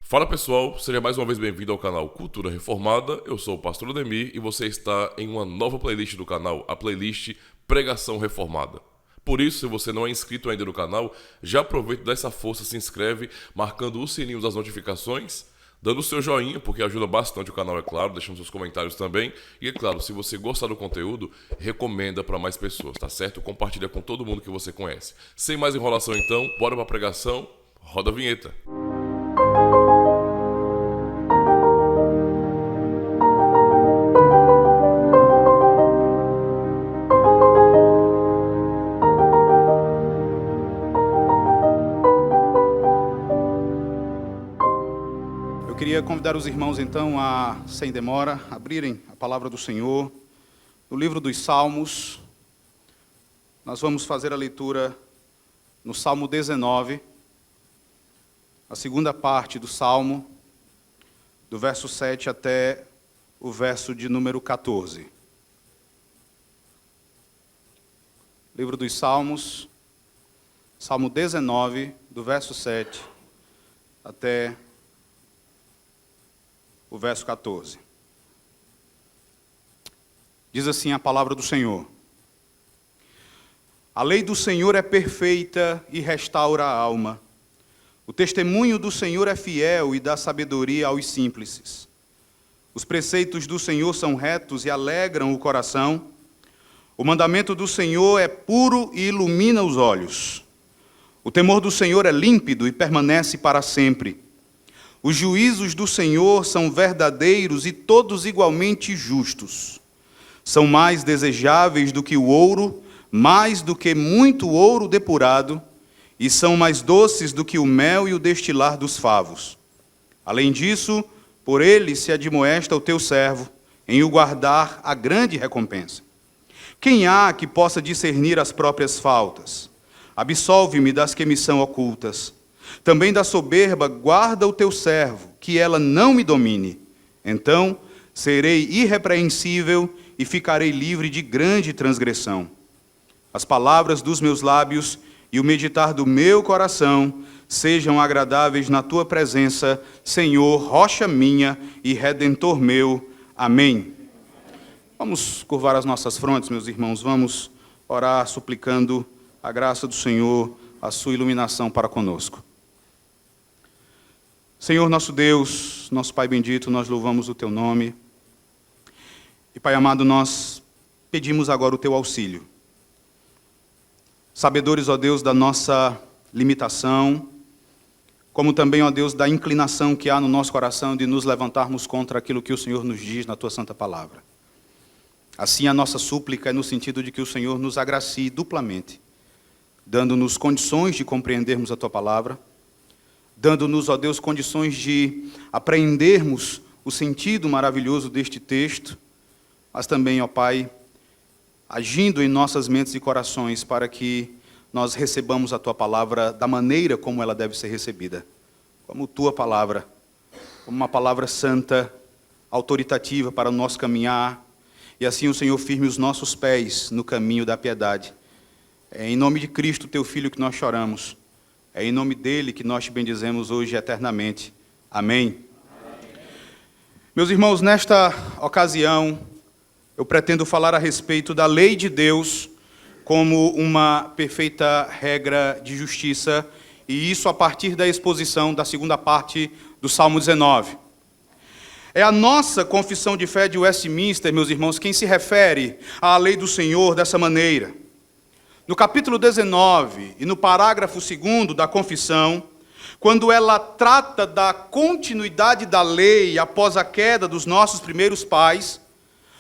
Fala pessoal, seja mais uma vez bem-vindo ao canal Cultura Reformada. Eu sou o Pastor Ademir e você está em uma nova playlist do canal, a playlist Pregação Reformada. Por isso, se você não é inscrito ainda no canal, já aproveita e dá essa força, se inscreve, marcando o sininho das notificações, dando o seu joinha, porque ajuda bastante o canal, é claro, deixando seus comentários também. E é claro, se você gostar do conteúdo, recomenda para mais pessoas, tá certo? Compartilha com todo mundo que você conhece. Sem mais enrolação então, bora pra pregação, roda a vinheta. Queria convidar os irmãos, então, a, sem demora, abrirem a palavra do Senhor no livro dos Salmos. Nós vamos fazer a leitura no Salmo 19, a segunda parte do Salmo, do verso 7 até o verso de número 14. Livro dos Salmos, Salmo 19, do verso 7 até o verso 14. Diz assim a palavra do Senhor: A lei do Senhor é perfeita e restaura a alma. O testemunho do Senhor é fiel e dá sabedoria aos simples. Os preceitos do Senhor são retos e alegram o coração. O mandamento do Senhor é puro e ilumina os olhos. O temor do Senhor é límpido e permanece para sempre. Os juízos do Senhor são verdadeiros e todos igualmente justos. São mais desejáveis do que o ouro, mais do que muito ouro depurado, e são mais doces do que o mel e o destilar dos favos. Além disso, por ele se admoesta o teu servo, em o guardar a grande recompensa. Quem há que possa discernir as próprias faltas? Absolve-me das que me são ocultas. Também da soberba guarda o teu servo, que ela não me domine. Então serei irrepreensível e ficarei livre de grande transgressão. As palavras dos meus lábios e o meditar do meu coração sejam agradáveis na tua presença, Senhor, rocha minha e redentor meu. Amém. Vamos curvar as nossas frontes, meus irmãos, vamos orar suplicando a graça do Senhor, a sua iluminação para conosco. Senhor nosso Deus, nosso Pai bendito, nós louvamos o Teu nome. E Pai amado, nós pedimos agora o Teu auxílio. Sabedores, ó Deus, da nossa limitação, como também, ó Deus, da inclinação que há no nosso coração de nos levantarmos contra aquilo que o Senhor nos diz na Tua santa palavra. Assim a nossa súplica é no sentido de que o Senhor nos agracie duplamente, dando-nos condições de compreendermos a Tua palavra, dando-nos, ó Deus, condições de apreendermos o sentido maravilhoso deste texto, mas também, ó Pai, agindo em nossas mentes e corações para que nós recebamos a Tua palavra da maneira como ela deve ser recebida, como Tua palavra, como uma palavra santa, autoritativa para o nosso caminhar, e assim o Senhor firme os nossos pés no caminho da piedade. É em nome de Cristo, Teu Filho, que nós choramos. É em nome dele que nós te bendizemos hoje eternamente. Amém. Meus irmãos, nesta ocasião, eu pretendo falar a respeito da lei de Deus como uma perfeita regra de justiça, e isso a partir da exposição da segunda parte do Salmo 19. É a nossa confissão de fé de Westminster, meus irmãos, quem se refere à lei do Senhor dessa maneira. No capítulo 19 e no parágrafo 2º da confissão, quando ela trata da continuidade da lei após a queda dos nossos primeiros pais,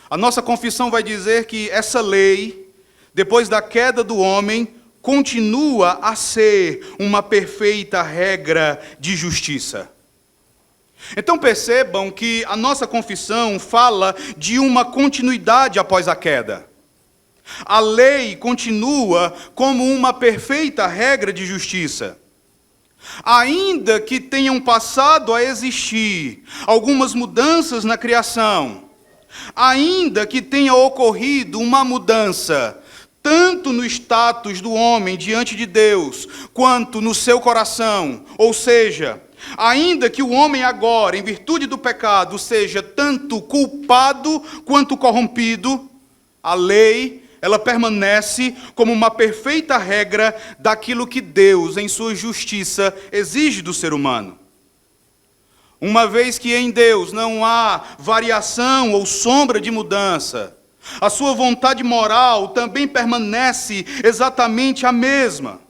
a nossa confissão vai dizer que essa lei, depois da queda do homem, continua a ser uma perfeita regra de justiça. Então percebam que a nossa confissão fala de uma continuidade após a queda. A lei continua como uma perfeita regra de justiça. Ainda que tenham passado a existir algumas mudanças na criação, ainda que tenha ocorrido uma mudança, tanto no status do homem diante de Deus, quanto no seu coração, ou seja, Ainda que o homem agora, em virtude do pecado, seja tanto culpado quanto corrompido, a lei, ela permanece como uma perfeita regra daquilo que Deus, em sua justiça, exige do ser humano. Uma vez que em Deus não há variação ou sombra de mudança, a sua vontade moral também permanece exatamente a mesma.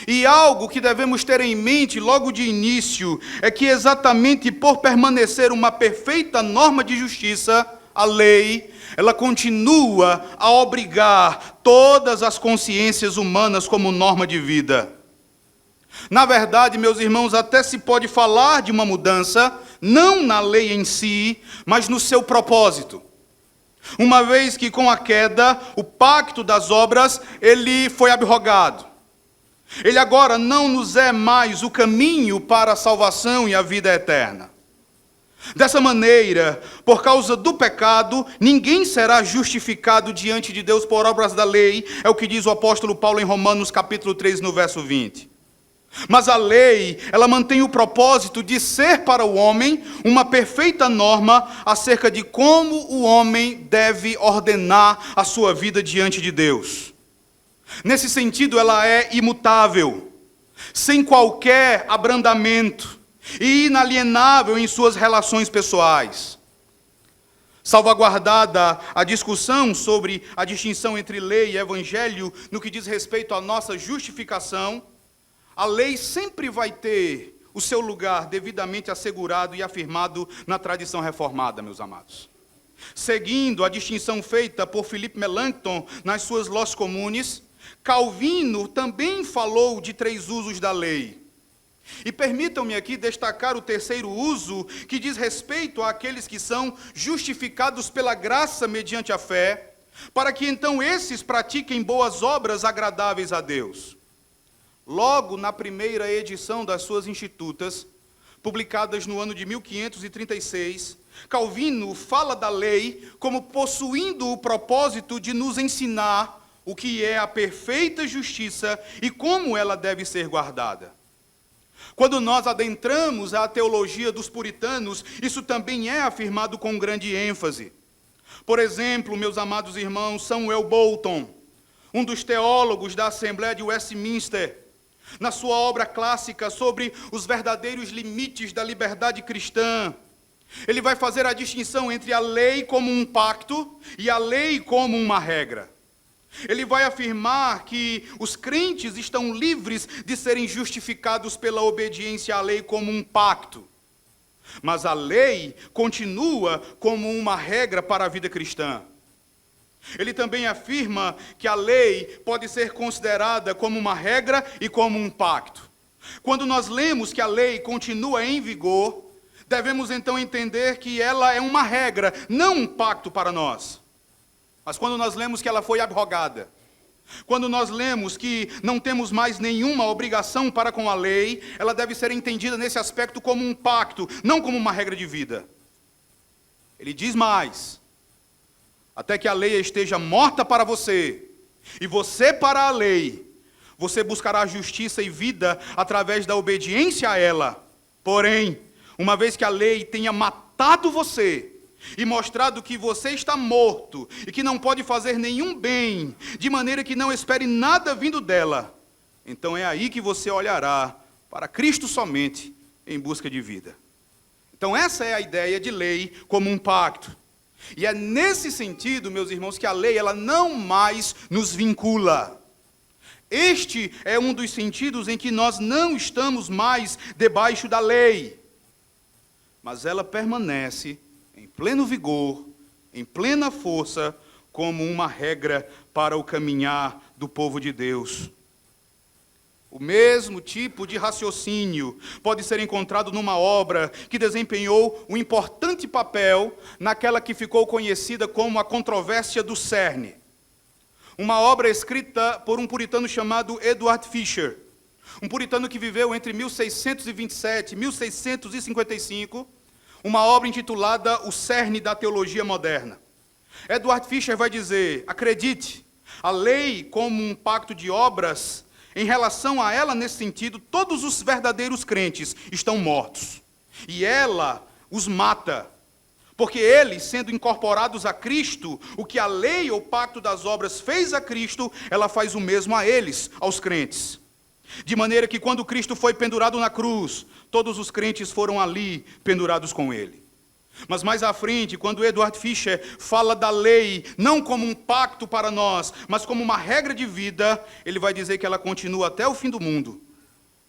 E algo que devemos ter em mente logo de início é que exatamente por permanecer uma perfeita norma de justiça, a lei, ela continua a obrigar todas as consciências humanas como norma de vida. Na verdade, meus irmãos, até se pode falar de uma mudança, não na lei em si, mas no seu propósito. Uma vez que com a queda, o pacto das obras, ele foi abrogado. Ele agora não nos é mais o caminho para a salvação e a vida eterna. Dessa maneira, por causa do pecado, ninguém será justificado diante de Deus por obras da lei, é o que diz o apóstolo Paulo em Romanos capítulo 3, no verso 20. Mas a lei, ela mantém o propósito de ser para o homem uma perfeita norma acerca de como o homem deve ordenar a sua vida diante de Deus. Nesse sentido, ela é imutável, sem qualquer abrandamento e inalienável em suas relações pessoais. Salvaguardada a discussão sobre a distinção entre lei e evangelho no que diz respeito à nossa justificação, a lei sempre vai ter o seu lugar devidamente assegurado e afirmado na tradição reformada, meus amados. Seguindo a distinção feita por Philippe Melanchthon nas suas Lois Communes, Calvino também falou de 3 usos da lei. E permitam-me aqui destacar o terceiro uso, que diz respeito àqueles que são justificados pela graça mediante a fé, para que então esses pratiquem boas obras agradáveis a Deus. Logo na primeira edição das suas Institutas, publicadas no ano de 1536, Calvino fala da lei como possuindo o propósito de nos ensinar o que é a perfeita justiça e como ela deve ser guardada. Quando nós adentramos a teologia dos puritanos, isso também é afirmado com grande ênfase. Por exemplo, meus amados irmãos, Samuel Bolton, um dos teólogos da Assembleia de Westminster, na sua obra clássica sobre os verdadeiros limites da liberdade cristã, ele vai fazer a distinção entre a lei como um pacto e a lei como uma regra. Ele vai afirmar que os crentes estão livres de serem justificados pela obediência à lei como um pacto. Mas a lei continua como uma regra para a vida cristã. Ele também afirma que a lei pode ser considerada como uma regra e como um pacto. Quando nós lemos que a lei continua em vigor, devemos então entender que ela é uma regra, não um pacto para nós. Mas quando nós lemos que ela foi abrogada, quando nós lemos que não temos mais nenhuma obrigação para com a lei, ela deve ser entendida nesse aspecto como um pacto, não como uma regra de vida. Ele diz mais: até que a lei esteja morta para você, e você para a lei, você buscará justiça e vida através da obediência a ela. Porém, uma vez que a lei tenha matado você, e mostrado que você está morto e que não pode fazer nenhum bem, de maneira que não espere nada vindo dela, então é aí que você olhará para Cristo somente em busca de vida. Então essa é a ideia de lei como um pacto. E é nesse sentido, meus irmãos, que a lei ela não mais nos vincula. Este é um dos sentidos em que nós não estamos mais debaixo da lei, mas ela permanece em pleno vigor, em plena força, como uma regra para o caminhar do povo de Deus. O mesmo tipo de raciocínio pode ser encontrado numa obra que desempenhou um importante papel naquela que ficou conhecida como a controvérsia do cerne. Uma obra escrita por um puritano chamado Edward Fisher, um puritano que viveu entre 1627 e 1655, uma obra intitulada O Cerne da Teologia Moderna. Edward Fisher vai dizer: acredite, a lei como um pacto de obras Em relação a ela, nesse sentido, todos os verdadeiros crentes estão mortos. E ela os mata. Porque eles, sendo incorporados a Cristo, o que a lei ou pacto das obras fez a Cristo, ela faz o mesmo a eles, aos crentes. De maneira que quando Cristo foi pendurado na cruz, todos os crentes foram ali pendurados com ele. Mas mais à frente, quando Edward Fischer fala da lei, não como um pacto para nós, mas como uma regra de vida, ele vai dizer que ela continua até o fim do mundo.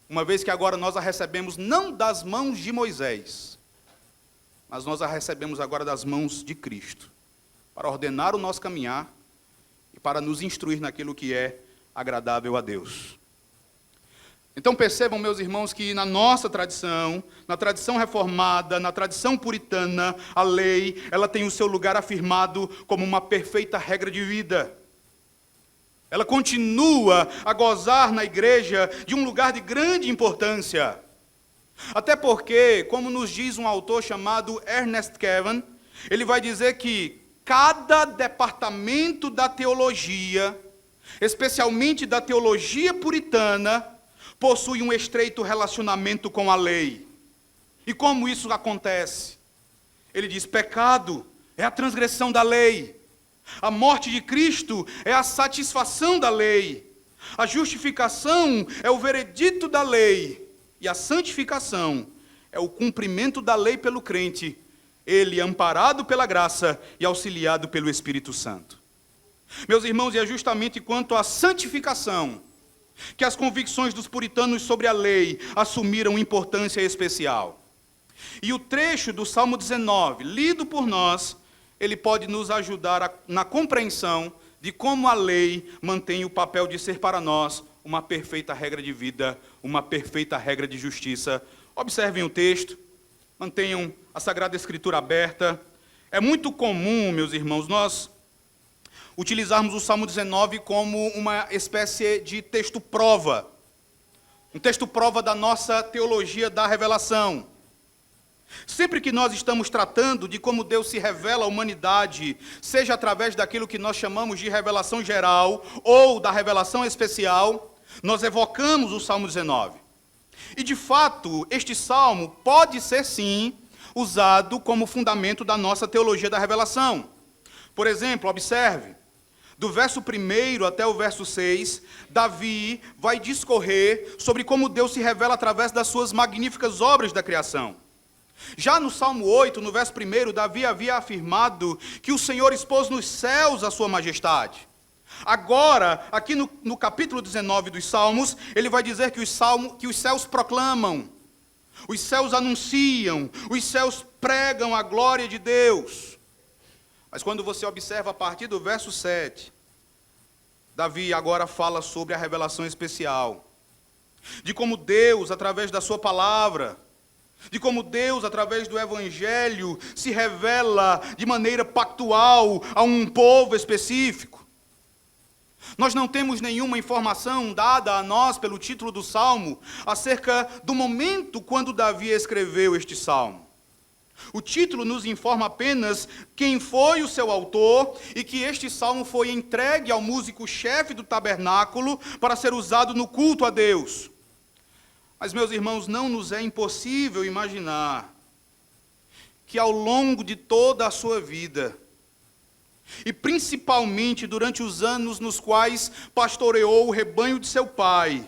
Uma vez que agora nós a recebemos não das mãos de Moisés, mas nós a recebemos agora das mãos de Cristo, para ordenar o nosso caminhar e para nos instruir naquilo que é agradável a Deus. Então percebam, meus irmãos, que na nossa tradição, na tradição reformada, na tradição puritana, a lei, ela tem o seu lugar afirmado como uma perfeita regra de vida. Ela continua a gozar na igreja de um lugar de grande importância. Até porque, como nos diz um autor chamado Ernest Kavan, ele vai dizer que cada departamento da teologia, especialmente da teologia puritana, possui um estreito relacionamento com a lei. E como isso acontece? Ele diz: pecado é a transgressão da lei. A morte de Cristo é a satisfação da lei. A justificação é o veredito da lei. E a santificação é o cumprimento da lei pelo crente, ele amparado pela graça e auxiliado pelo Espírito Santo. Meus irmãos, e é justamente quanto à santificação que as convicções dos puritanos sobre a lei assumiram importância especial. E o trecho do Salmo 19, lido por nós, ele pode nos ajudar na compreensão de como a lei mantém o papel de ser para nós uma perfeita regra de vida, uma perfeita regra de justiça. Observem o texto, mantenham a Sagrada Escritura aberta. É muito comum, meus irmãos, nós utilizarmos o Salmo 19 como uma espécie de texto-prova. Um texto-prova da nossa teologia da revelação. Sempre que nós estamos tratando de como Deus se revela à humanidade, seja através daquilo que nós chamamos de revelação geral ou da revelação especial, nós evocamos o Salmo 19. E, de fato, este salmo pode ser, sim, usado como fundamento da nossa teologia da revelação. Por exemplo, observe, do verso 1 até o verso 6, Davi vai discorrer sobre como Deus se revela através das suas magníficas obras da criação. Já no Salmo 8, no verso 1, Davi havia afirmado que o Senhor expôs nos céus a sua majestade. Agora, aqui no capítulo 19 dos Salmos, ele vai dizer que os céus proclamam, os céus anunciam, os céus pregam a glória de Deus. Mas quando você observa a partir do verso 7, Davi agora fala sobre a revelação especial, de como Deus, através da sua palavra, de como Deus, através do Evangelho, se revela de maneira pactual a um povo específico. Nós não temos nenhuma informação dada a nós pelo título do Salmo acerca do momento quando Davi escreveu este Salmo. O título nos informa apenas quem foi o seu autor e que este salmo foi entregue ao músico-chefe do tabernáculo para ser usado no culto a Deus. Mas, meus irmãos, não nos é impossível imaginar que ao longo de toda a sua vida, e principalmente durante os anos nos quais pastoreou o rebanho de seu pai,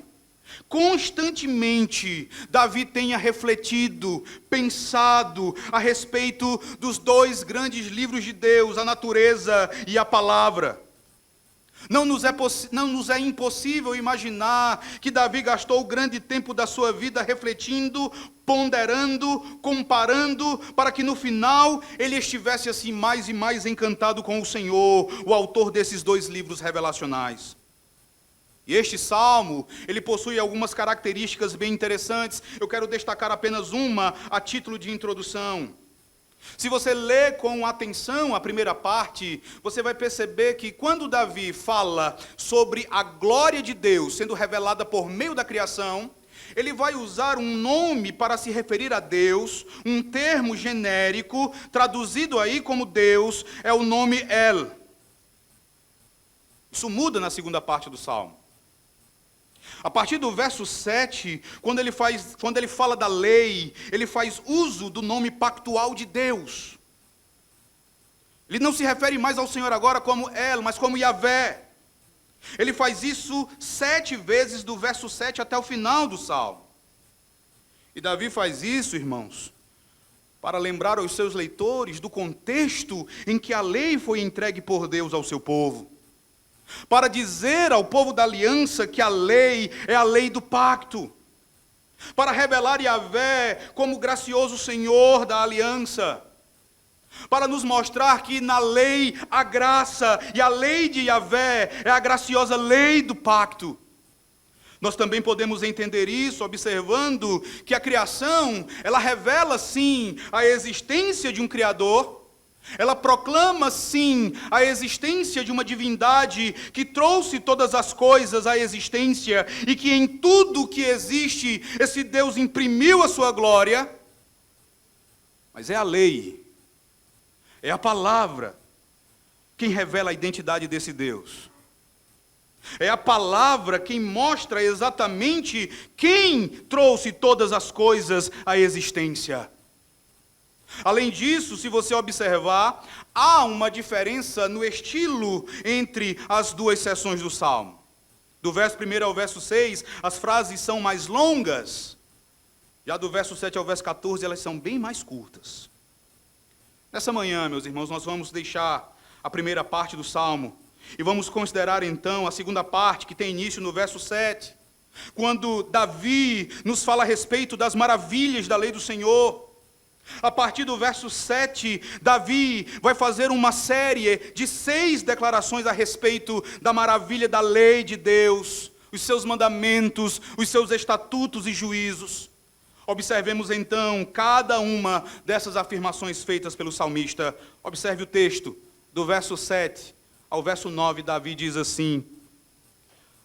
constantemente Davi tenha refletido, pensado a respeito dos dois grandes livros de Deus, a natureza e a palavra. Não nos é impossível imaginar que Davi gastou grande tempo da sua vida refletindo, ponderando, comparando, para que no final ele estivesse assim mais e mais encantado com o Senhor, o autor desses dois livros revelacionais. E este salmo, ele possui algumas características bem interessantes. Eu quero destacar apenas uma a título de introdução. Se você ler com atenção a primeira parte, você vai perceber que quando Davi fala sobre a glória de Deus sendo revelada por meio da criação, ele vai usar um nome para se referir a Deus, um termo genérico, traduzido aí como Deus, é o nome El. Isso muda na segunda parte do salmo. A partir do verso 7, quando ele fala da lei, ele faz uso do nome pactual de Deus. Ele não se refere mais ao Senhor agora como El, mas como Yahvé. Ele faz isso 7 vezes do verso 7 até o final do Salmo. E Davi faz isso, irmãos, para lembrar aos seus leitores do contexto em que a lei foi entregue por Deus ao seu povo. Para dizer ao povo da aliança que a lei é a lei do pacto. Para revelar Yahvé como gracioso Senhor da aliança. Para nos mostrar que na lei há graça, e a lei de Yahvé é a graciosa lei do pacto. Nós também podemos entender isso observando que a criação, ela revela sim a existência de um Criador, ela proclama sim a existência de uma divindade que trouxe todas as coisas à existência e que em tudo que existe esse Deus imprimiu a sua glória, mas é a lei, é a palavra quem revela a identidade desse Deus. É a palavra quem mostra exatamente quem trouxe todas as coisas à existência. Além disso, se você observar, há uma diferença no estilo entre as duas seções do Salmo. Do verso 1 ao verso 6, as frases são mais longas. Já do verso 7 ao verso 14, elas são bem mais curtas. Nessa manhã, meus irmãos, nós vamos deixar a primeira parte do Salmo e vamos considerar então a segunda parte, que tem início no verso 7, quando Davi nos fala a respeito das maravilhas da lei do Senhor. A partir do verso 7, Davi vai fazer uma série de 6 declarações a respeito da maravilha da lei de Deus, os seus mandamentos, os seus estatutos e juízos. Observemos então cada uma dessas afirmações feitas pelo salmista. Observe o texto, do verso 7 ao verso 9, Davi diz assim: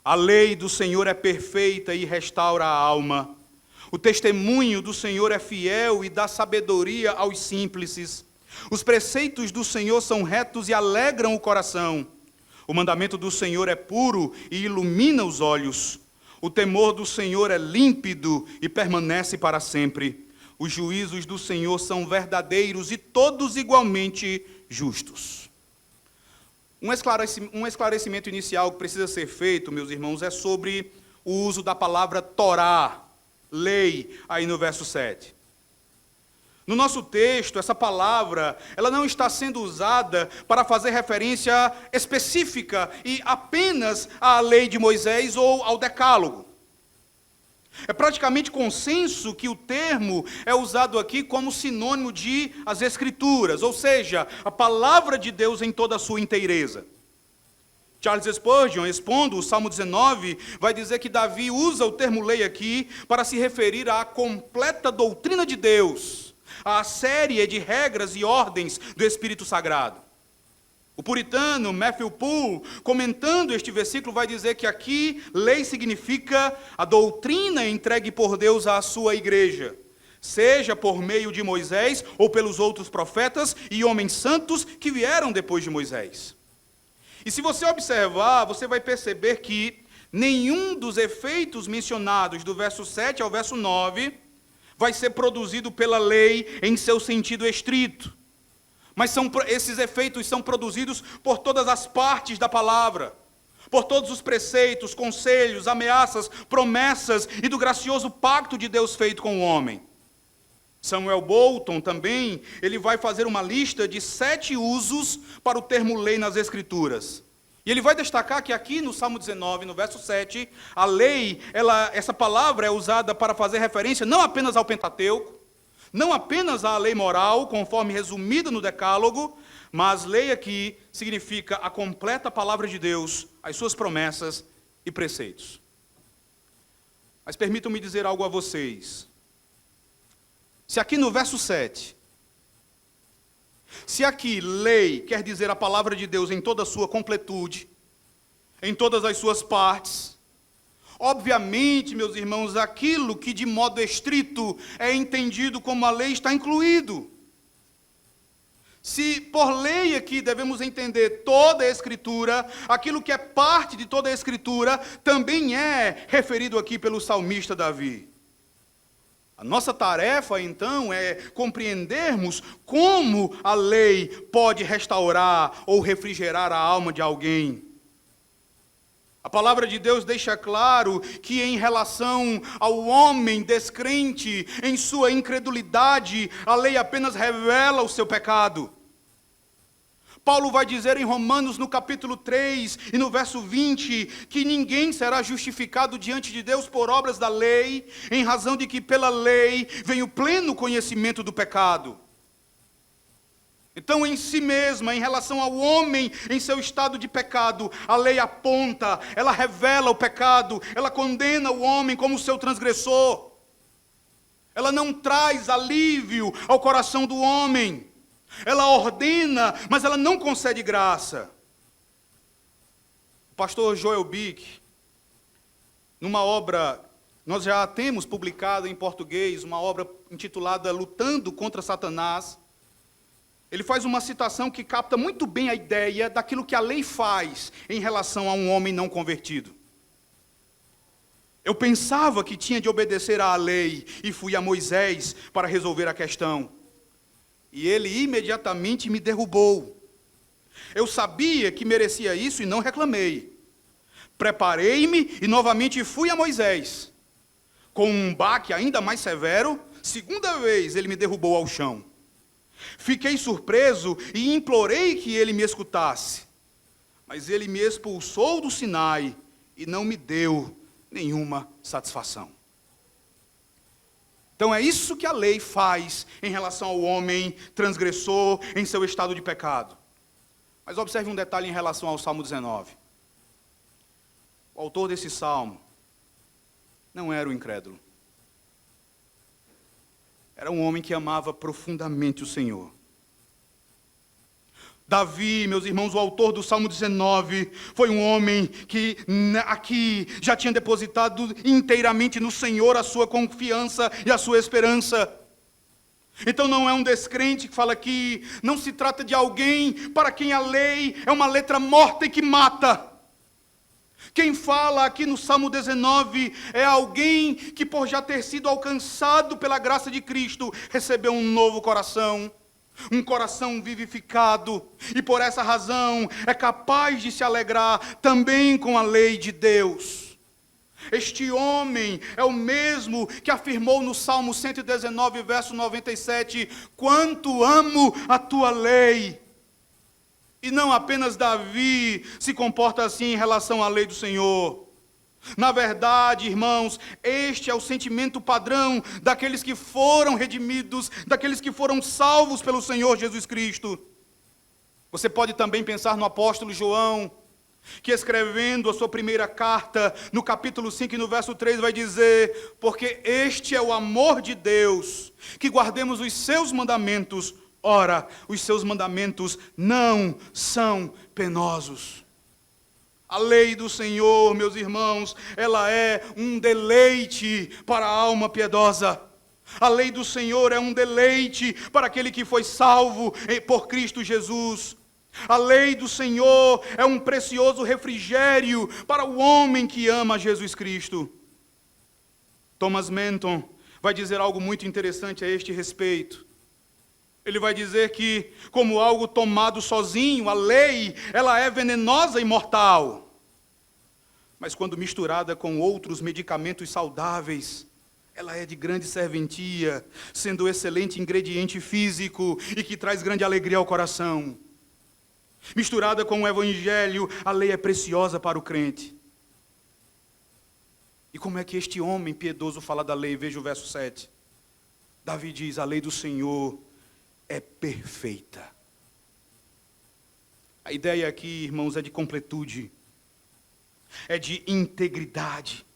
a lei do Senhor é perfeita e restaura a alma. O testemunho do Senhor é fiel e dá sabedoria aos simples. Os preceitos do Senhor são retos e alegram o coração. O mandamento do Senhor é puro e ilumina os olhos. O temor do Senhor é límpido e permanece para sempre. Os juízos do Senhor são verdadeiros e todos igualmente justos. Um esclarecimento inicial que precisa ser feito, meus irmãos, é sobre o uso da palavra Torá, lei, aí no verso 7. No nosso texto, essa palavra, ela não está sendo usada para fazer referência específica e apenas à lei de Moisés ou ao decálogo. É praticamente consenso que o termo é usado aqui como sinônimo de as Escrituras, ou seja, a palavra de Deus em toda a sua inteireza. Charles Spurgeon, expondo o Salmo 19, vai dizer que Davi usa o termo lei aqui para se referir à completa doutrina de Deus, à série de regras e ordens do Espírito Sagrado. O puritano Matthew Poole, comentando este versículo, vai dizer que aqui lei significa a doutrina entregue por Deus à sua igreja, seja por meio de Moisés ou pelos outros profetas e homens santos que vieram depois de Moisés. E se você observar, você vai perceber que nenhum dos efeitos mencionados do verso 7 ao verso 9 vai ser produzido pela lei em seu sentido estrito. Mas esses efeitos são produzidos por todas as partes da palavra, por todos os preceitos, conselhos, ameaças, promessas e do gracioso pacto de Deus feito com o homem. Samuel Bolton também, ele vai fazer uma lista de 7 usos para o termo lei nas Escrituras. E ele vai destacar que aqui no Salmo 19, no verso 7, a lei, essa palavra é usada para fazer referência não apenas ao Pentateuco, não apenas à lei moral, conforme resumida no Decálogo, mas lei aqui significa a completa palavra de Deus, as suas promessas e preceitos. Mas permitam-me dizer algo a vocês. Se aqui no verso 7, se aqui lei quer dizer a palavra de Deus em toda a sua completude, em todas as suas partes, obviamente, meus irmãos, aquilo que de modo estrito é entendido como a lei está incluído. Se por lei aqui devemos entender toda a Escritura, aquilo que é parte de toda a Escritura também é referido aqui pelo salmista Davi. A nossa tarefa, então, é compreendermos como a lei pode restaurar ou refrigerar a alma de alguém. A palavra de Deus deixa claro que em relação ao homem descrente, em sua incredulidade, a lei apenas revela o seu pecado. Paulo vai dizer em Romanos, no capítulo 3 e no verso 20, que ninguém será justificado diante de Deus por obras da lei, em razão de que pela lei vem o pleno conhecimento do pecado. Então, em si mesma, em relação ao homem em seu estado de pecado, a lei aponta, ela revela o pecado, ela condena o homem como seu transgressor. Ela não traz alívio ao coração do homem. Ela ordena, mas ela não concede graça. O pastor Joel Bick, numa obra, nós já temos publicado em português, uma obra intitulada Lutando contra Satanás, ele faz uma citação que capta muito bem a ideia daquilo que a lei faz em relação a um homem não convertido. Eu pensava que tinha de obedecer à lei e fui a Moisés para resolver a questão. E ele imediatamente me derrubou. Eu sabia que merecia isso e não reclamei. Preparei-me e novamente fui a Moisés. Com um baque ainda mais severo, segunda vez ele me derrubou ao chão. Fiquei surpreso e implorei que ele me escutasse. Mas ele me expulsou do Sinai e não me deu nenhuma satisfação. Então é isso que a lei faz em relação ao homem transgressor em seu estado de pecado. Mas observe um detalhe em relação ao Salmo 19. O autor desse salmo não era o incrédulo. Era um homem que amava profundamente o Senhor. Davi, meus irmãos, o autor do Salmo 19, foi um homem que aqui já tinha depositado inteiramente no Senhor a sua confiança e a sua esperança. Então não é um descrente que fala aqui, não se trata de alguém para quem a lei é uma letra morta e que mata. Quem fala aqui no Salmo 19 é alguém que, por já ter sido alcançado pela graça de Cristo, recebeu um novo coração. Um coração vivificado, e por essa razão é capaz de se alegrar também com a lei de Deus. Este homem é o mesmo que afirmou no Salmo 119, verso 97, quanto amo a tua lei. E não apenas Davi se comporta assim em relação à lei do Senhor. Na verdade, irmãos, este é o sentimento padrão daqueles que foram redimidos, daqueles que foram salvos pelo Senhor Jesus Cristo. Você pode também pensar no apóstolo João, que escrevendo a sua primeira carta, no capítulo 5 e no verso 3, vai dizer, porque este é o amor de Deus, que guardemos os seus mandamentos. Ora, os seus mandamentos não são penosos. A lei do Senhor, meus irmãos, ela é um deleite para a alma piedosa. A lei do Senhor é um deleite para aquele que foi salvo por Cristo Jesus. A lei do Senhor é um precioso refrigério para o homem que ama Jesus Cristo. Thomas Manton vai dizer algo muito interessante a este respeito. Ele vai dizer que, como algo tomado sozinho, a lei, ela é venenosa e mortal. Mas quando misturada com outros medicamentos saudáveis, ela é de grande serventia, sendo excelente ingrediente físico e que traz grande alegria ao coração. Misturada com o Evangelho, a lei é preciosa para o crente. E como é que este homem piedoso fala da lei? Veja o verso 7. Davi diz, a lei do Senhor é perfeita. A ideia aqui, irmãos, é de completude, é de integridade.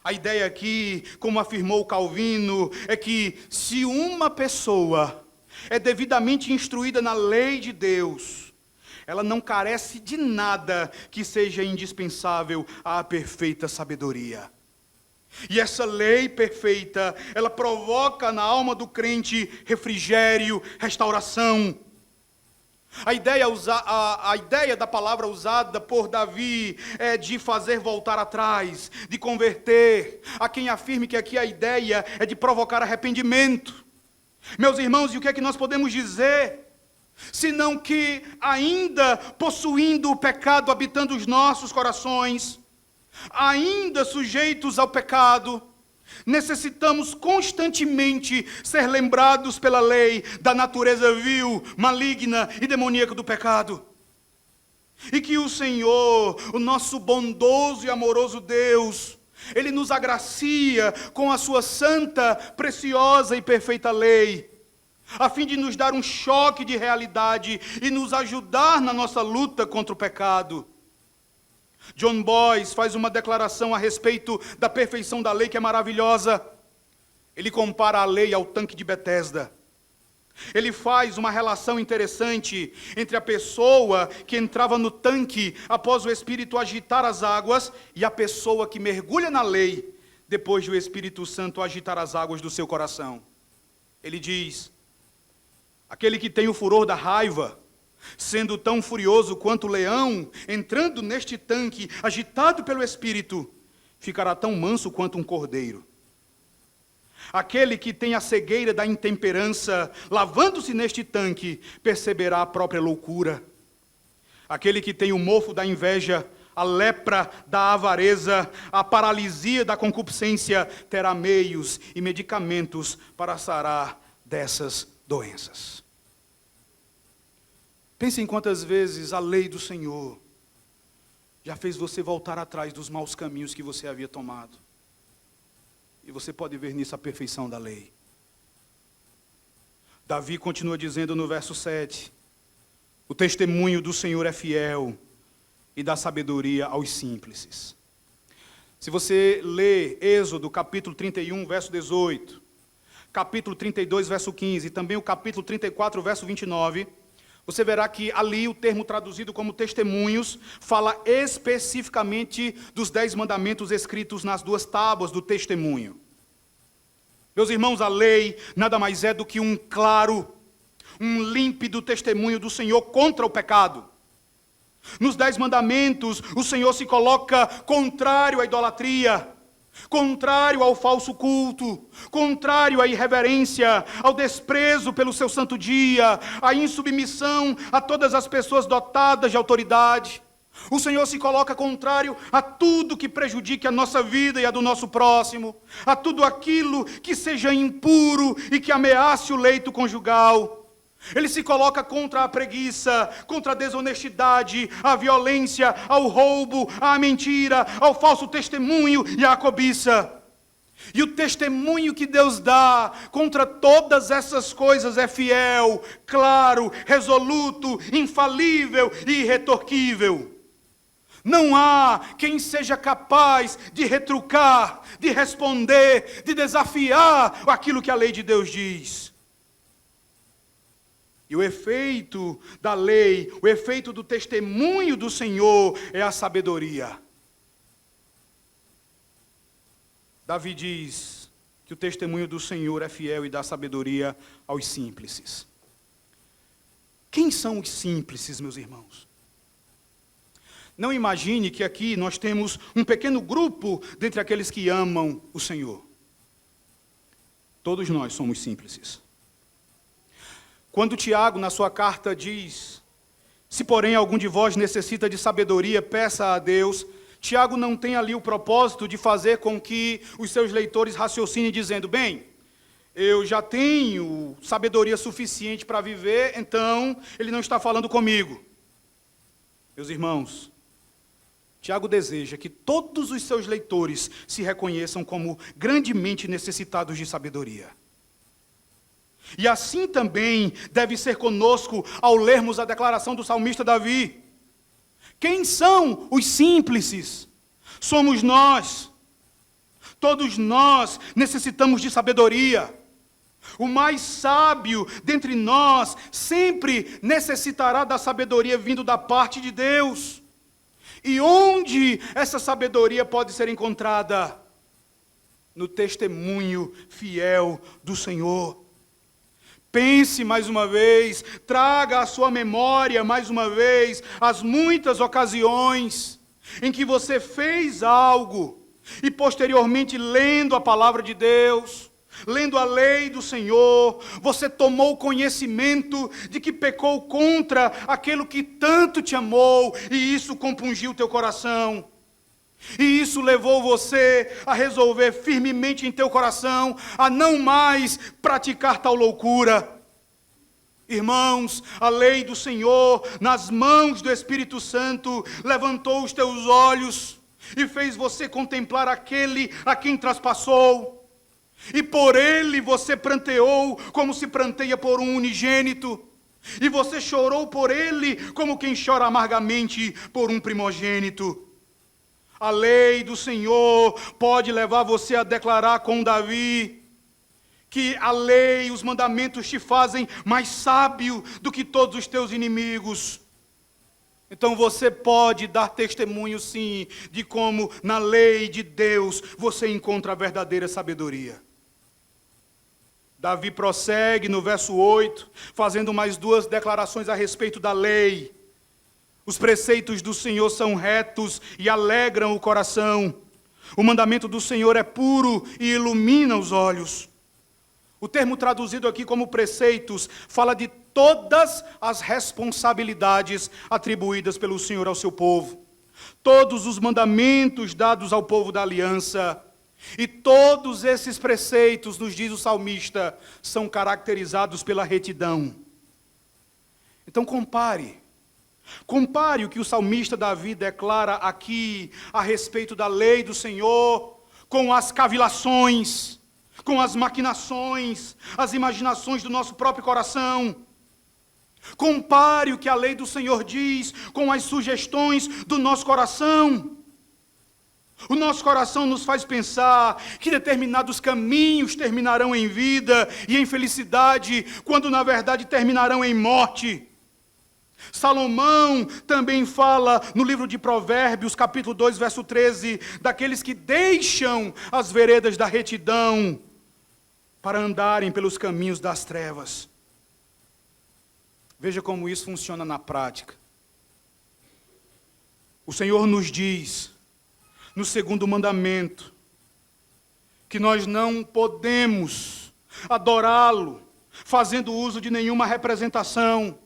A ideia aqui, como afirmou Calvino, é que se uma pessoa é devidamente instruída na lei de Deus, ela não carece de nada que seja indispensável à perfeita sabedoria. E essa lei perfeita, ela provoca na alma do crente refrigério, restauração. A ideia da palavra usada por Davi é de fazer voltar atrás, de converter. Há quem afirme que aqui a ideia é de provocar arrependimento. Meus irmãos, e o que é que nós podemos dizer? Senão que ainda possuindo o pecado habitando os nossos corações, ainda sujeitos ao pecado, necessitamos constantemente ser lembrados pela lei da natureza vil, maligna e demoníaca do pecado. E que o Senhor, o nosso bondoso e amoroso Deus, Ele nos agracia com a sua santa, preciosa e perfeita lei, a fim de nos dar um choque de realidade e nos ajudar na nossa luta contra o pecado. John Boyce faz uma declaração a respeito da perfeição da lei que é maravilhosa. Ele compara a lei ao tanque de Betesda. Ele faz uma relação interessante entre a pessoa que entrava no tanque após o Espírito agitar as águas e a pessoa que mergulha na lei depois de o Espírito Santo agitar as águas do seu coração. Ele diz: aquele que tem o furor da raiva, sendo tão furioso quanto o leão, entrando neste tanque, agitado pelo Espírito, ficará tão manso quanto um cordeiro. Aquele que tem a cegueira da intemperança, lavando-se neste tanque, perceberá a própria loucura. Aquele que tem o mofo da inveja, a lepra da avareza, a paralisia da concupiscência, terá meios e medicamentos para sarar dessas doenças. Pense em quantas vezes a lei do Senhor já fez você voltar atrás dos maus caminhos que você havia tomado. E você pode ver nisso a perfeição da lei. Davi continua dizendo no verso 7, o testemunho do Senhor é fiel e dá sabedoria aos simples. Se você ler Êxodo capítulo 31, verso 18, capítulo 32, verso 15, e também o capítulo 34, verso 29, você verá que ali o termo traduzido como testemunhos fala especificamente dos 10 mandamentos escritos nas 2 tábuas do testemunho. Meus irmãos, a lei nada mais é do que um claro, um límpido testemunho do Senhor contra o pecado. Nos 10 mandamentos, o Senhor se coloca contrário à idolatria, contrário ao falso culto, contrário à irreverência, ao desprezo pelo seu santo dia, à insubmissão a todas as pessoas dotadas de autoridade. O Senhor se coloca contrário a tudo que prejudique a nossa vida e a do nosso próximo, a tudo aquilo que seja impuro e que ameace o leito conjugal. Ele se coloca contra a preguiça, contra a desonestidade, a violência, ao roubo, à mentira, ao falso testemunho e à cobiça. E o testemunho que Deus dá contra todas essas coisas é fiel, claro, resoluto, infalível e irretorquível. Não há quem seja capaz de retrucar, de responder, de desafiar aquilo que a lei de Deus diz. E o efeito da lei, o efeito do testemunho do Senhor é a sabedoria. Davi diz que o testemunho do Senhor é fiel e dá sabedoria aos simples. Quem são os simples, meus irmãos? Não imagine que aqui nós temos um pequeno grupo dentre aqueles que amam o Senhor. Todos nós somos simples. Quando Tiago, na sua carta, diz: se porém algum de vós necessita de sabedoria, peça a Deus. Tiago não tem ali o propósito de fazer com que os seus leitores raciocinem dizendo: bem, eu já tenho sabedoria suficiente para viver, então ele não está falando comigo. Meus irmãos, Tiago deseja que todos os seus leitores se reconheçam como grandemente necessitados de sabedoria. E assim também deve ser conosco ao lermos a declaração do salmista Davi. Quem são os simples? Somos nós. Todos nós necessitamos de sabedoria. O mais sábio dentre nós sempre necessitará da sabedoria vindo da parte de Deus. E onde essa sabedoria pode ser encontrada? No testemunho fiel do Senhor. Pense mais uma vez, traga à sua memória mais uma vez as muitas ocasiões em que você fez algo e posteriormente, lendo a palavra de Deus, lendo a lei do Senhor, você tomou conhecimento de que pecou contra aquele que tanto te amou, e isso compungiu teu coração. E isso levou você a resolver firmemente em teu coração a não mais praticar tal loucura. Irmãos, a lei do Senhor, nas mãos do Espírito Santo, levantou os teus olhos e fez você contemplar aquele a quem traspassou. E por ele você pranteou como se pranteia por um unigênito. E você chorou por ele como quem chora amargamente por um primogênito. A lei do Senhor pode levar você a declarar com Davi que a lei, os mandamentos te fazem mais sábio do que todos os teus inimigos. Então você pode dar testemunho, sim, de como na lei de Deus você encontra a verdadeira sabedoria. Davi prossegue no verso 8, fazendo mais duas declarações a respeito da lei. Os preceitos do Senhor são retos e alegram o coração. O mandamento do Senhor é puro e ilumina os olhos. O termo traduzido aqui como preceitos fala de todas as responsabilidades atribuídas pelo Senhor ao seu povo. Todos os mandamentos dados ao povo da aliança. E todos esses preceitos, nos diz o salmista, são caracterizados pela retidão. Então compare o que o salmista Davi declara aqui a respeito da lei do Senhor com as cavilações, com as maquinações, as imaginações do nosso próprio coração. Compare o que a lei do Senhor diz com as sugestões do nosso coração. O nosso coração nos faz pensar que determinados caminhos terminarão em vida e em felicidade, quando na verdade terminarão em morte. Salomão também fala no livro de Provérbios, capítulo 2, verso 13, daqueles que deixam as veredas da retidão para andarem pelos caminhos das trevas. Veja como isso funciona na prática. O Senhor nos diz, no segundo mandamento, que nós não podemos adorá-lo fazendo uso de nenhuma representação.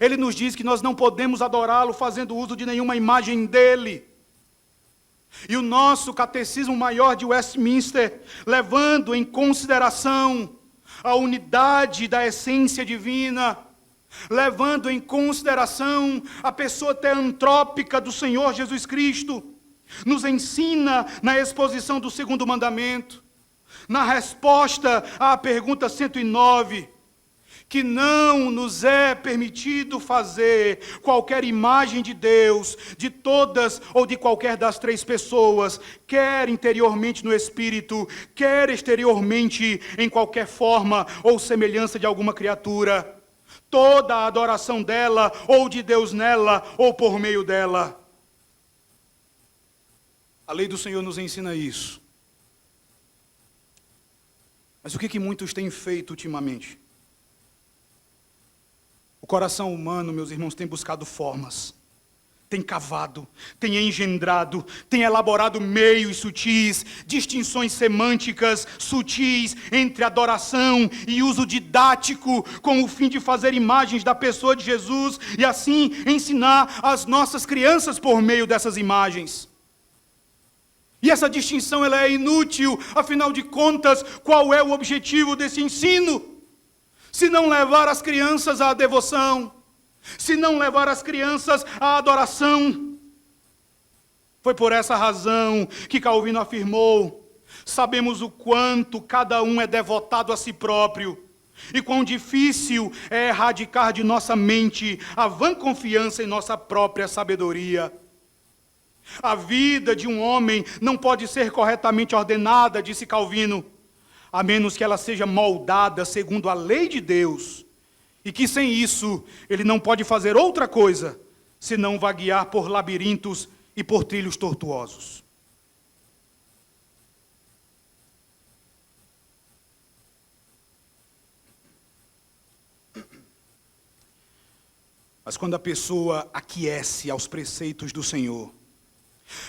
Ele nos diz que nós não podemos adorá-lo fazendo uso de nenhuma imagem dele. E o nosso catecismo maior de Westminster, levando em consideração a unidade da essência divina, levando em consideração a pessoa teantrópica do Senhor Jesus Cristo, nos ensina na exposição do segundo mandamento, na resposta à pergunta 109, que não nos é permitido fazer qualquer imagem de Deus, de todas ou de qualquer das três pessoas, quer interiormente no Espírito, quer exteriormente em qualquer forma ou semelhança de alguma criatura. Toda a adoração dela, ou de Deus nela, ou por meio dela. A lei do Senhor nos ensina isso. Mas o que muitos têm feito ultimamente? O coração humano, meus irmãos, tem buscado formas, tem cavado, tem engendrado, tem elaborado meios sutis, distinções semânticas sutis entre adoração e uso didático, com o fim de fazer imagens da pessoa de Jesus e assim ensinar as nossas crianças por meio dessas imagens. E essa distinção ela é inútil, afinal de contas, qual é o objetivo desse ensino? Se não levar as crianças à devoção, se não levar as crianças à adoração. Foi por essa razão que Calvino afirmou: sabemos o quanto cada um é devotado a si próprio, e quão difícil é erradicar de nossa mente a vã confiança em nossa própria sabedoria. A vida de um homem não pode ser corretamente ordenada, disse Calvino, a menos que ela seja moldada segundo a lei de Deus, e que sem isso ele não pode fazer outra coisa, senão vaguear por labirintos e por trilhos tortuosos. Mas quando a pessoa aquece aos preceitos do Senhor,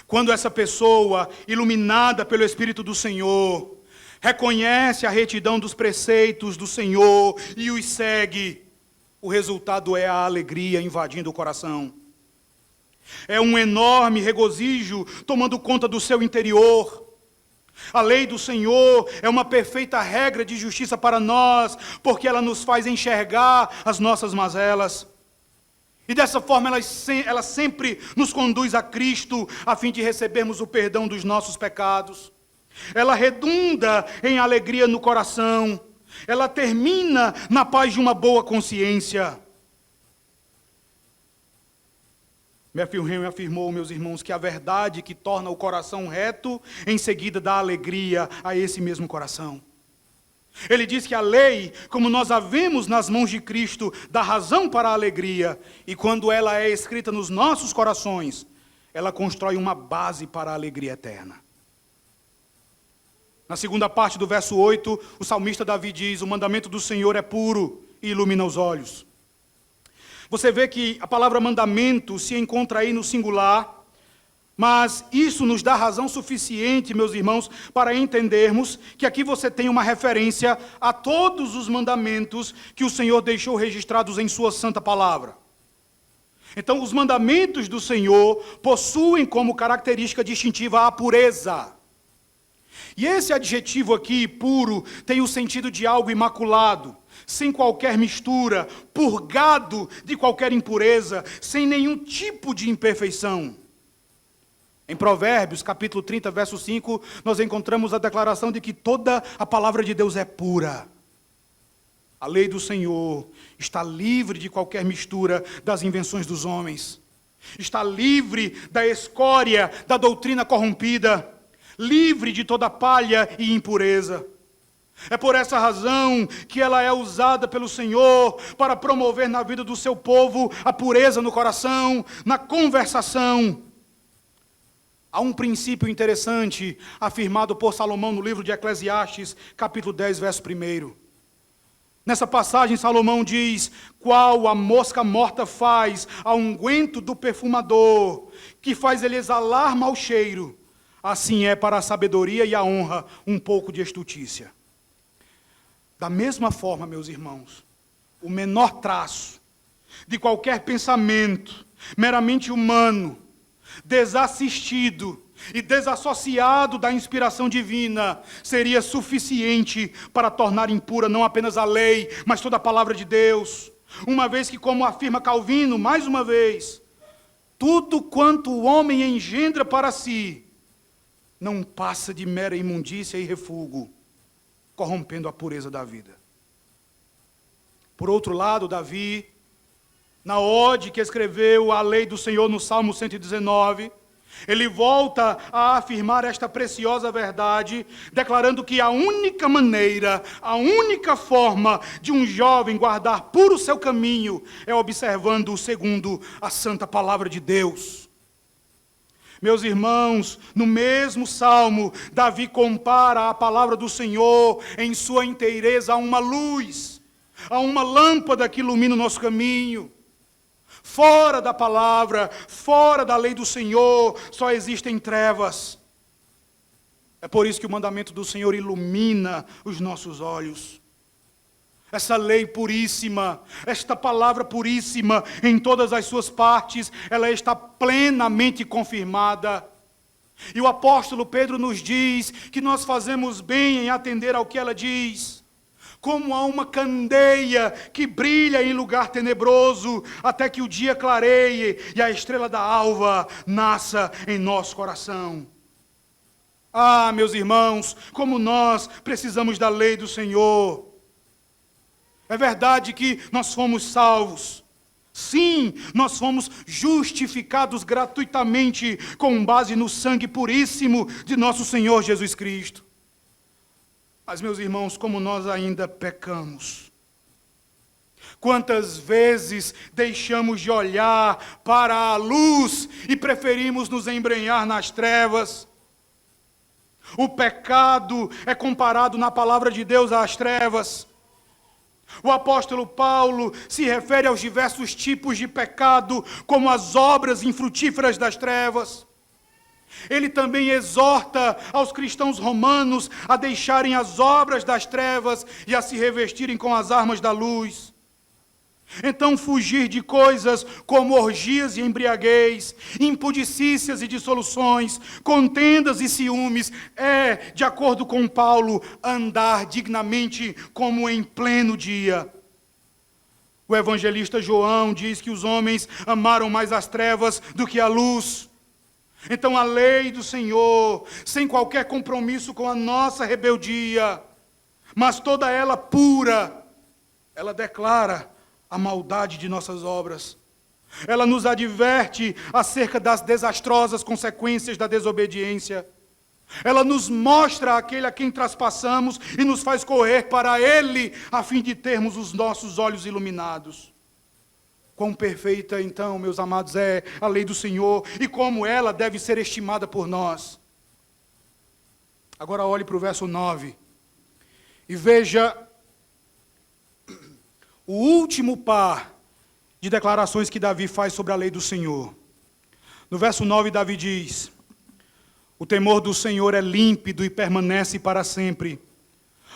quando essa pessoa, iluminada pelo Espírito do Senhor, reconhece a retidão dos preceitos do Senhor e os segue, o resultado é a alegria invadindo o coração. É um enorme regozijo tomando conta do seu interior. A lei do Senhor é uma perfeita regra de justiça para nós, porque ela nos faz enxergar as nossas mazelas. E dessa forma ela sempre nos conduz a Cristo, a fim de recebermos o perdão dos nossos pecados. Ela redunda em alegria no coração. Ela termina na paz de uma boa consciência. Matthew Henry afirmou, meus irmãos, que a verdade que torna o coração reto, em seguida dá alegria a esse mesmo coração. Ele diz que a lei, como nós a vemos nas mãos de Cristo, dá razão para a alegria, e quando ela é escrita nos nossos corações, ela constrói uma base para a alegria eterna. Na segunda parte do verso 8, o salmista Davi diz: o mandamento do Senhor é puro e ilumina os olhos. Você vê que a palavra mandamento se encontra aí no singular, mas isso nos dá razão suficiente, meus irmãos, para entendermos que aqui você tem uma referência a todos os mandamentos que o Senhor deixou registrados em sua santa palavra. Então, os mandamentos do Senhor possuem como característica distintiva a pureza. E esse adjetivo aqui, puro, tem o sentido de algo imaculado, sem qualquer mistura, purgado de qualquer impureza, sem nenhum tipo de imperfeição. Em Provérbios, capítulo 30, verso 5, nós encontramos a declaração de que toda a palavra de Deus é pura. A lei do Senhor está livre de qualquer mistura das invenções dos homens. Está livre da escória da doutrina corrompida, livre de toda palha e impureza. É por essa razão que ela é usada pelo Senhor para promover na vida do seu povo a pureza no coração, na conversação. Há um princípio interessante afirmado por Salomão no livro de Eclesiastes, capítulo 10, verso 1. Nessa passagem, Salomão diz: qual a mosca morta faz ao unguento do perfumador, que faz ele exalar mau cheiro, assim é para a sabedoria e a honra um pouco de estutícia. Da mesma forma, meus irmãos, o menor traço de qualquer pensamento meramente humano, desassistido e desassociado da inspiração divina, seria suficiente para tornar impura não apenas a lei, mas toda a palavra de Deus. Uma vez que, como afirma Calvino, mais uma vez, tudo quanto o homem engendra para si, não passa de mera imundícia e refúgio, corrompendo a pureza da vida. Por outro lado, Davi, na ode que escreveu a lei do Senhor no Salmo 119, ele volta a afirmar esta preciosa verdade, declarando que a única maneira, a única forma de um jovem guardar puro o seu caminho é observando segundo a santa palavra de Deus. Meus irmãos, no mesmo salmo, Davi compara a palavra do Senhor em sua inteireza a uma luz, a uma lâmpada que ilumina o nosso caminho. Fora da palavra, fora da lei do Senhor, só existem trevas. É por isso que o mandamento do Senhor ilumina os nossos olhos. Essa lei puríssima, esta palavra puríssima, em todas as suas partes, ela está plenamente confirmada. E o apóstolo Pedro nos diz que nós fazemos bem em atender ao que ela diz. Como há uma candeia que brilha em lugar tenebroso, até que o dia clareie e a estrela da alva nasça em nosso coração. Ah, meus irmãos, como nós precisamos da lei do Senhor. É verdade que nós fomos salvos. Sim, nós fomos justificados gratuitamente com base no sangue puríssimo de nosso Senhor Jesus Cristo. Mas, meus irmãos, como nós ainda pecamos. Quantas vezes deixamos de olhar para a luz e preferimos nos embrenhar nas trevas? O pecado é comparado na palavra de Deus às trevas. O apóstolo Paulo se refere aos diversos tipos de pecado, como as obras infrutíferas das trevas. Ele também exorta aos cristãos romanos a deixarem as obras das trevas e a se revestirem com as armas da luz. Então, fugir de coisas como orgias e embriaguez, impudicícias e dissoluções, contendas e ciúmes, é, de acordo com Paulo, andar dignamente como em pleno dia. O evangelista João diz que os homens amaram mais as trevas do que a luz. Então, a lei do Senhor, sem qualquer compromisso com a nossa rebeldia, mas toda ela pura, ela declara a maldade de nossas obras. Ela nos adverte acerca das desastrosas consequências da desobediência. Ela nos mostra aquele a quem traspassamos e nos faz correr para Ele, a fim de termos os nossos olhos iluminados. Quão perfeita, então, meus amados, é a lei do Senhor e como ela deve ser estimada por nós. Agora olhe para o verso 9 e veja o último par de declarações que Davi faz sobre a lei do Senhor. No verso 9, Davi diz: o temor do Senhor é límpido e permanece para sempre.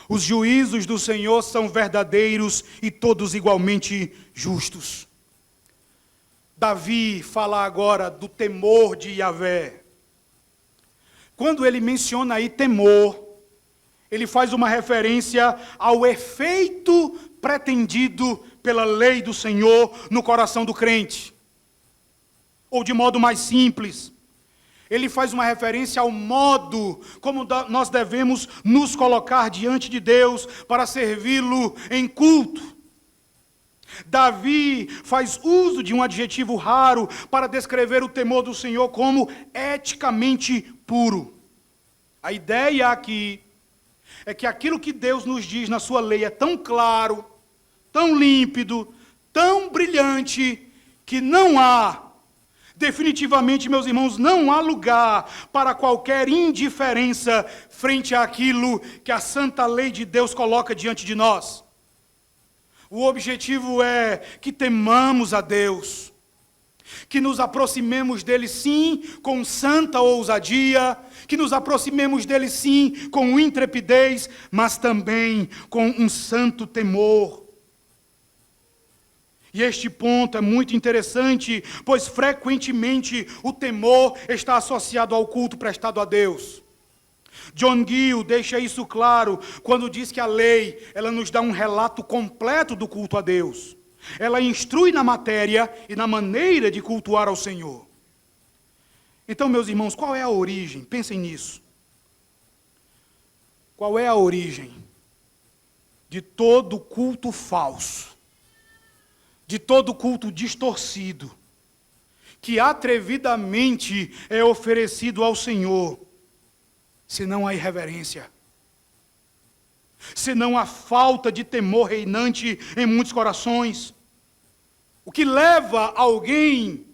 Os juízos do Senhor são verdadeiros e todos igualmente justos. Davi fala agora do temor de Yahvé. Quando ele menciona aí temor, ele faz uma referência ao efeito pretendido pela lei do Senhor no coração do crente. Ou de modo mais simples, ele faz uma referência ao modo como nós devemos nos colocar diante de Deus para servi-lo em culto. Davi faz uso de um adjetivo raro para descrever o temor do Senhor como eticamente puro. A ideia aqui é que aquilo que Deus nos diz na sua lei é tão claro, tão límpido, tão brilhante, que não há, definitivamente, meus irmãos, não há lugar para qualquer indiferença frente àquilo que a santa lei de Deus coloca diante de nós. O objetivo é que temamos a Deus, que nos aproximemos dele sim com santa ousadia, que nos aproximemos dele sim com intrepidez, mas também com um santo temor. E este ponto é muito interessante, pois frequentemente o temor está associado ao culto prestado a Deus. John Gill deixa isso claro quando diz que a lei, ela nos dá um relato completo do culto a Deus. Ela instrui na matéria e na maneira de cultuar ao Senhor. Então, meus irmãos, qual é a origem? Pensem nisso. Qual é a origem de todo culto falso, de todo culto distorcido, que atrevidamente é oferecido ao Senhor, senão a irreverência, senão a falta de temor reinante em muitos corações? O que leva alguém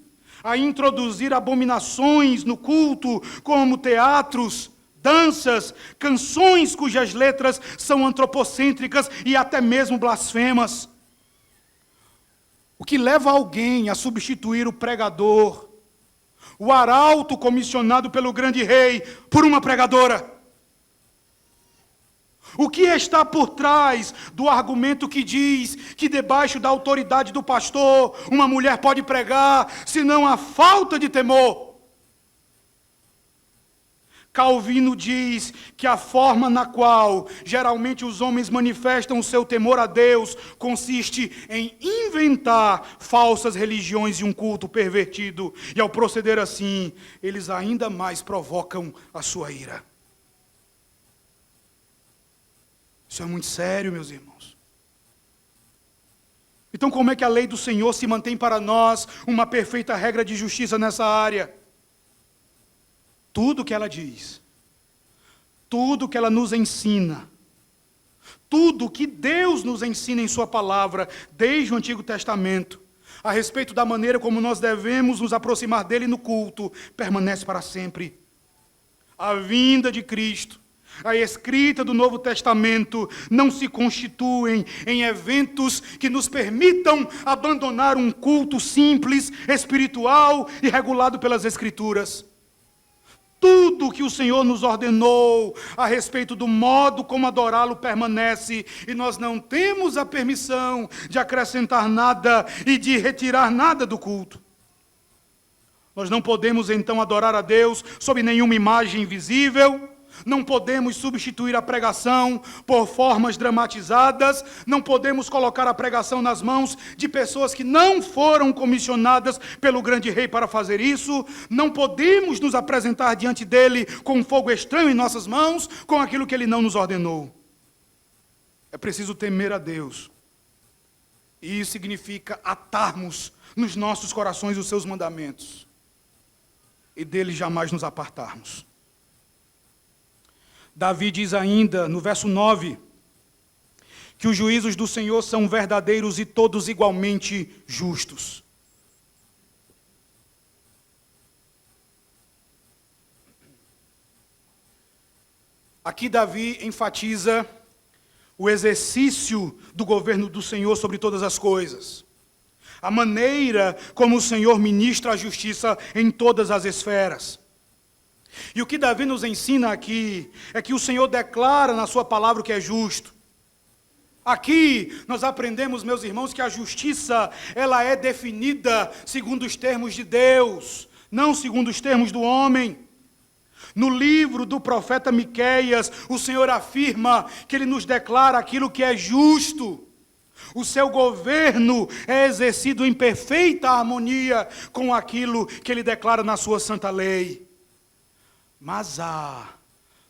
a introduzir abominações no culto, como teatros, danças, canções cujas letras são antropocêntricas e até mesmo blasfemas? O que leva alguém a substituir o pregador, o arauto comissionado pelo grande rei, por uma pregadora? O que está por trás do argumento que diz que debaixo da autoridade do pastor uma mulher pode pregar, senão a falta de temor? Calvino diz que a forma na qual geralmente os homens manifestam o seu temor a Deus consiste em inventar falsas religiões e um culto pervertido. E ao proceder assim, eles ainda mais provocam a sua ira. Isso é muito sério, meus irmãos. Então, como é que a lei do Senhor se mantém para nós uma perfeita regra de justiça nessa área? Tudo que ela diz, tudo que ela nos ensina, tudo que Deus nos ensina em sua palavra, desde o Antigo Testamento, a respeito da maneira como nós devemos nos aproximar dele no culto, permanece para sempre. A vinda de Cristo, A escrita do Novo Testamento não se constituem em eventos que nos permitam abandonar um culto simples, espiritual e regulado pelas Escrituras. Tudo que o Senhor nos ordenou a respeito do modo como adorá-lo permanece, e nós não temos a permissão de acrescentar nada e de retirar nada do culto. Nós não podemos então adorar a Deus sob nenhuma imagem visível. Não podemos substituir a pregação por formas dramatizadas, não podemos colocar a pregação nas mãos de pessoas que não foram comissionadas pelo grande rei para fazer isso, não podemos nos apresentar diante dele com um fogo estranho em nossas mãos, com aquilo que ele não nos ordenou. É preciso temer a Deus, e isso significa atarmos nos nossos corações os seus mandamentos, e dele jamais nos apartarmos. Davi diz ainda, no verso 9, que os juízos do Senhor são verdadeiros e todos igualmente justos. Aqui Davi enfatiza o exercício do governo do Senhor sobre todas as coisas. A maneira como o Senhor ministra a justiça em todas as esferas. E o que Davi nos ensina aqui é que o Senhor declara na sua palavra o que é justo. Aqui nós aprendemos, meus irmãos, que a justiça ela é definida segundo os termos de Deus, não segundo os termos do homem. No livro do profeta Miqueias, o Senhor afirma que ele nos declara aquilo que é justo. O seu governo é exercido em perfeita harmonia com aquilo que ele declara na sua santa lei. Mas há,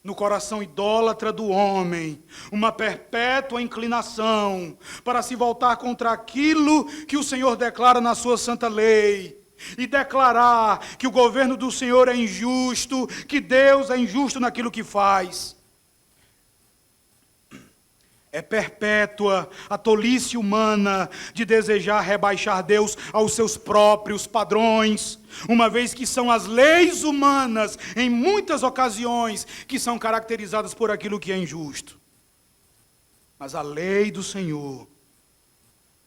no coração idólatra do homem, uma perpétua inclinação para se voltar contra aquilo que o Senhor declara na sua santa lei, e declarar que o governo do Senhor é injusto, que Deus é injusto naquilo que faz. É perpétua a tolice humana de desejar rebaixar Deus aos seus próprios padrões, uma vez que são as leis humanas, em muitas ocasiões, que são caracterizadas por aquilo que é injusto. Mas a lei do Senhor,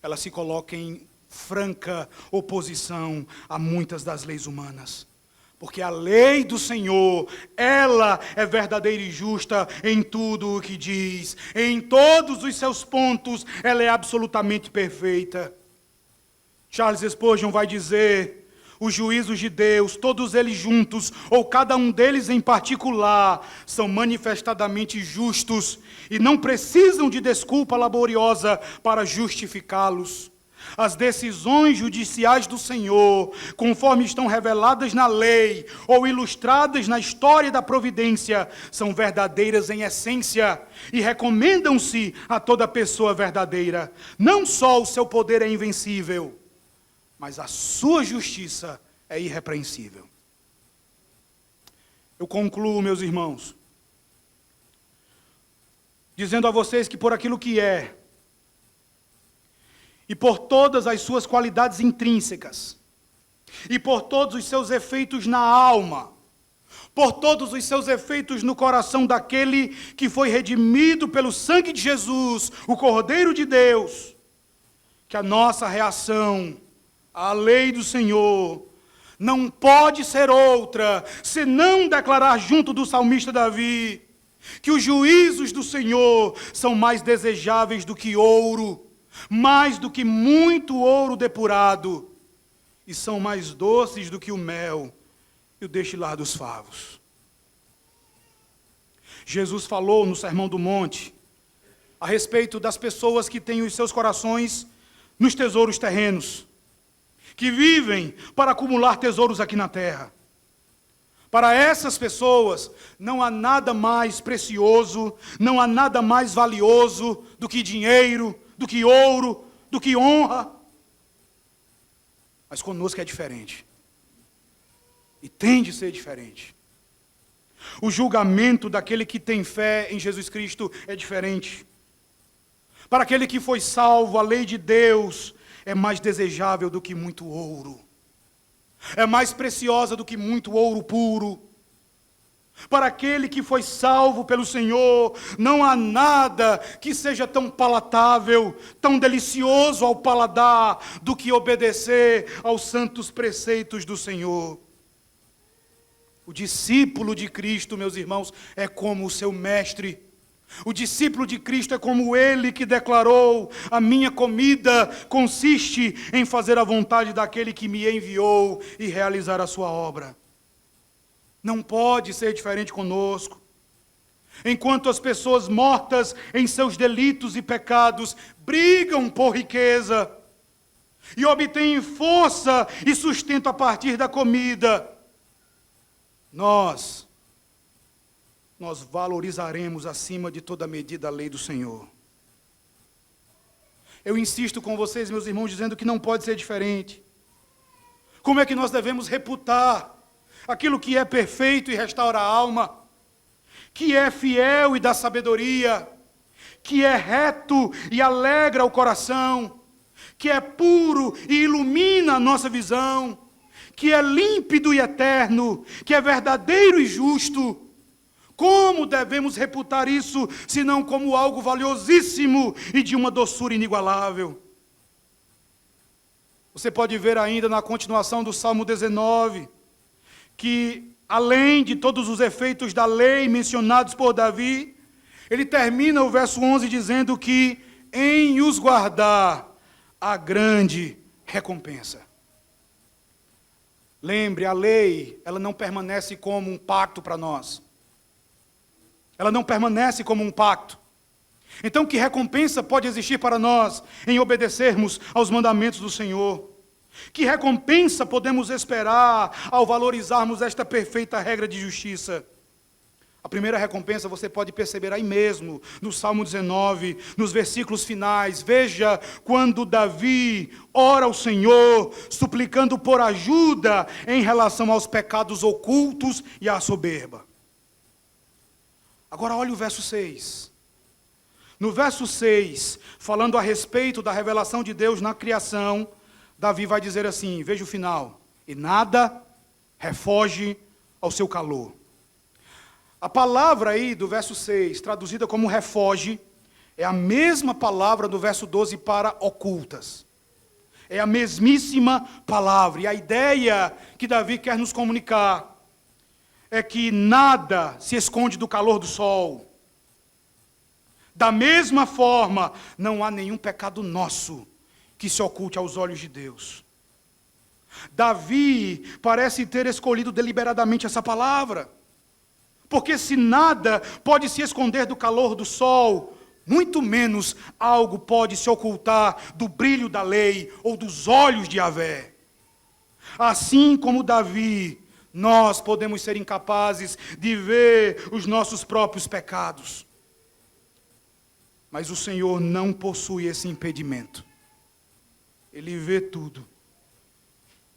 ela se coloca em franca oposição a muitas das leis humanas. Porque a lei do Senhor, ela é verdadeira e justa em tudo o que diz. Em todos os seus pontos, ela é absolutamente perfeita. Charles Spurgeon vai dizer, os juízos de Deus, todos eles juntos, ou cada um deles em particular, são manifestadamente justos e não precisam de desculpa laboriosa para justificá-los. As decisões judiciais do Senhor, conforme estão reveladas na lei ou ilustradas na história da providência, são verdadeiras em essência e recomendam-se a toda pessoa verdadeira. Não só o seu poder é invencível, mas a sua justiça é irrepreensível. Eu concluo, meus irmãos, dizendo a vocês que por aquilo que é, e por todas as suas qualidades intrínsecas, e por todos os seus efeitos na alma, por todos os seus efeitos no coração daquele que foi redimido pelo sangue de Jesus, o Cordeiro de Deus, que a nossa reação à lei do Senhor não pode ser outra, senão declarar junto do salmista Davi, que os juízos do Senhor são mais desejáveis do que ouro, mais do que muito ouro depurado, e são mais doces do que o mel e o destilar dos favos. Jesus falou no Sermão do Monte a respeito das pessoas que têm os seus corações nos tesouros terrenos, que vivem para acumular tesouros aqui na terra. Para essas pessoas não há nada mais precioso, não há nada mais valioso do que dinheiro, do que ouro, do que honra. Mas conosco é diferente. E tem de ser diferente. O julgamento daquele que tem fé em Jesus Cristo é diferente. Para aquele que foi salvo, a lei de Deus é mais desejável do que muito ouro. É mais preciosa do que muito ouro puro. Para aquele que foi salvo pelo Senhor, não há nada que seja tão palatável, tão delicioso ao paladar, do que obedecer aos santos preceitos do Senhor. O discípulo de Cristo, meus irmãos, é como o seu mestre. O discípulo de Cristo é como ele que declarou: a minha comida consiste em fazer a vontade daquele que me enviou e realizar a sua obra. Não pode ser diferente conosco. Enquanto as pessoas mortas em seus delitos e pecados brigam por riqueza e obtêm força e sustento a partir da comida, nós valorizaremos acima de toda medida a lei do Senhor. Eu insisto com vocês, meus irmãos, dizendo que não pode ser diferente. Como é que nós devemos reputar aquilo que é perfeito e restaura a alma, que é fiel e dá sabedoria, que é reto e alegra o coração, que é puro e ilumina a nossa visão, que é límpido e eterno, que é verdadeiro e justo? Como devemos reputar isso, senão como algo valiosíssimo e de uma doçura inigualável? Você pode ver ainda na continuação do Salmo 19, que além de todos os efeitos da lei mencionados por Davi, ele termina o verso 11 dizendo que em os guardar há grande recompensa. Lembre, a lei, ela não permanece como um pacto para nós. Ela não permanece como um pacto. Então, que recompensa pode existir para nós em obedecermos aos mandamentos do Senhor? Que recompensa podemos esperar ao valorizarmos esta perfeita regra de justiça? A primeira recompensa você pode perceber aí mesmo, no Salmo 19, nos versículos finais. Veja quando Davi ora ao Senhor, suplicando por ajuda em relação aos pecados ocultos e à soberba. Agora olhe o verso 6. No verso 6, falando a respeito da revelação de Deus na criação, Davi vai dizer assim, veja o final: e nada refoge ao seu calor. A palavra aí do verso 6, traduzida como refoge, é a mesma palavra do verso 12 para ocultas. É a mesmíssima palavra. E a ideia que Davi quer nos comunicar é que nada se esconde do calor do sol. Da mesma forma, não há nenhum pecado nosso que se oculte aos olhos de Deus. Davi parece ter escolhido deliberadamente essa palavra, porque se nada pode se esconder do calor do sol, muito menos algo pode se ocultar do brilho da lei ou dos olhos de Yahvé. Assim como Davi, nós podemos ser incapazes de ver os nossos próprios pecados. Mas o Senhor não possui esse impedimento. Ele vê tudo.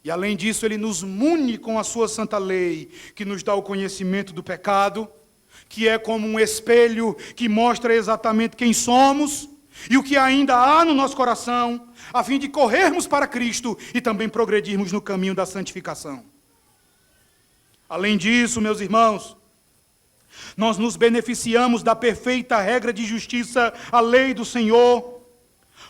E além disso, Ele nos mune com a sua santa lei, que nos dá o conhecimento do pecado, que é como um espelho que mostra exatamente quem somos e o que ainda há no nosso coração, a fim de corrermos para Cristo e também progredirmos no caminho da santificação. Além disso, meus irmãos, nós nos beneficiamos da perfeita regra de justiça, a lei do Senhor,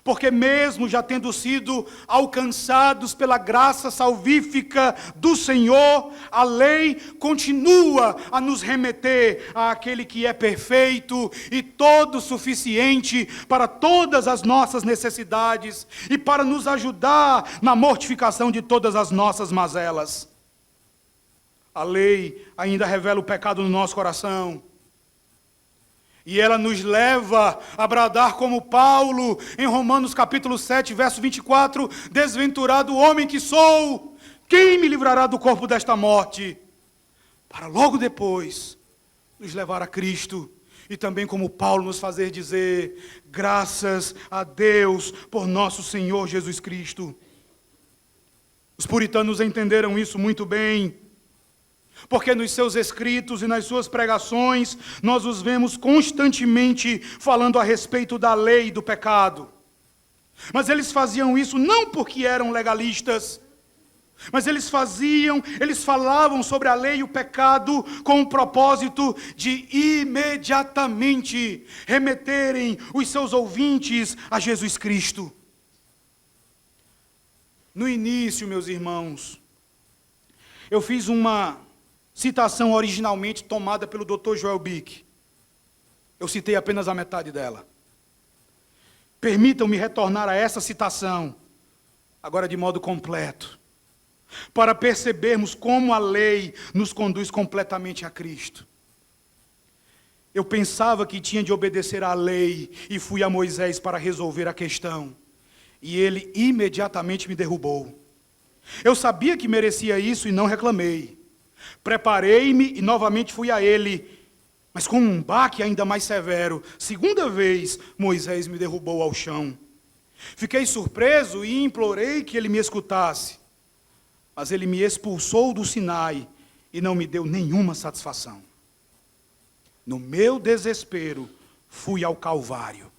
porque mesmo já tendo sido alcançados pela graça salvífica do Senhor, a lei continua a nos remeter àquele que é perfeito e todo suficiente para todas as nossas necessidades e para nos ajudar na mortificação de todas as nossas mazelas. A lei ainda revela o pecado no nosso coração. E ela nos leva a bradar como Paulo, em Romanos capítulo 7, verso 24, desventurado homem que sou, quem me livrará do corpo desta morte? Para logo depois nos levar a Cristo, e também como Paulo nos fazer dizer, graças a Deus por nosso Senhor Jesus Cristo. Os puritanos entenderam isso muito bem, porque nos seus escritos e nas suas pregações, nós os vemos constantemente falando a respeito da lei e do pecado. Mas eles faziam isso não porque eram legalistas, Mas eles falavam sobre a lei e o pecado com o propósito de imediatamente remeterem os seus ouvintes a Jesus Cristo. No início, meus irmãos, eu fiz uma citação originalmente tomada pelo Dr. Joel Bick. Eu citei apenas a metade dela. Permitam-me retornar a essa citação, agora de modo completo, para percebermos como a lei nos conduz completamente a Cristo. Eu pensava que tinha de obedecer à lei e fui a Moisés para resolver a questão. E ele imediatamente me derrubou. Eu sabia que merecia isso e não reclamei. Preparei-me e novamente fui a ele, mas com um baque ainda mais severo. Segunda vez, Moisés me derrubou ao chão. Fiquei surpreso e implorei que ele me escutasse. Mas ele me expulsou do Sinai e não me deu nenhuma satisfação. No meu desespero, fui ao Calvário.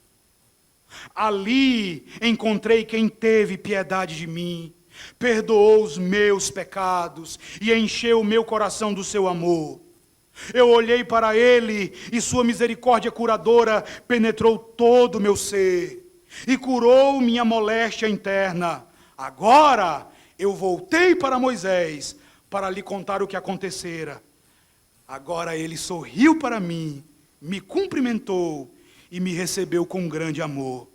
Ali encontrei quem teve piedade de mim, perdoou os meus pecados e encheu o meu coração do seu amor. Eu olhei para ele e sua misericórdia curadora penetrou todo o meu ser e curou minha moléstia interna. Agora eu voltei para Moisés para lhe contar o que acontecera. Agora ele sorriu para mim, me cumprimentou e me recebeu com grande amor.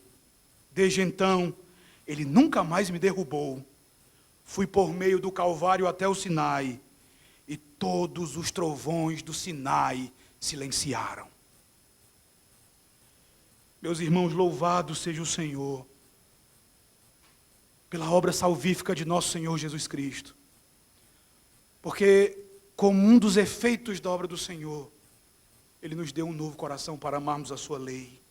Desde então, ele nunca mais me derrubou. Fui por meio do Calvário até o Sinai, e todos os trovões do Sinai silenciaram. Meus irmãos, louvado seja o Senhor, pela obra salvífica de nosso Senhor Jesus Cristo. Porque, como um dos efeitos da obra do Senhor, Ele nos deu um novo coração para amarmos a sua lei.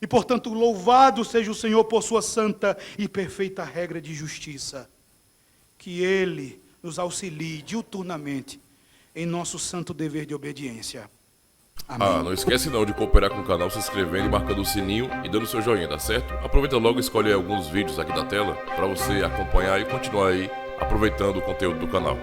E, portanto, louvado seja o Senhor por sua santa e perfeita regra de justiça. Que Ele nos auxilie diuturnamente em nosso santo dever de obediência. Amém. Não esquece não de cooperar com o canal, se inscrevendo e marcando o sininho e dando seu joinha, tá certo? Aproveita logo e escolhe alguns vídeos aqui da tela para você acompanhar e continuar aí aproveitando o conteúdo do canal.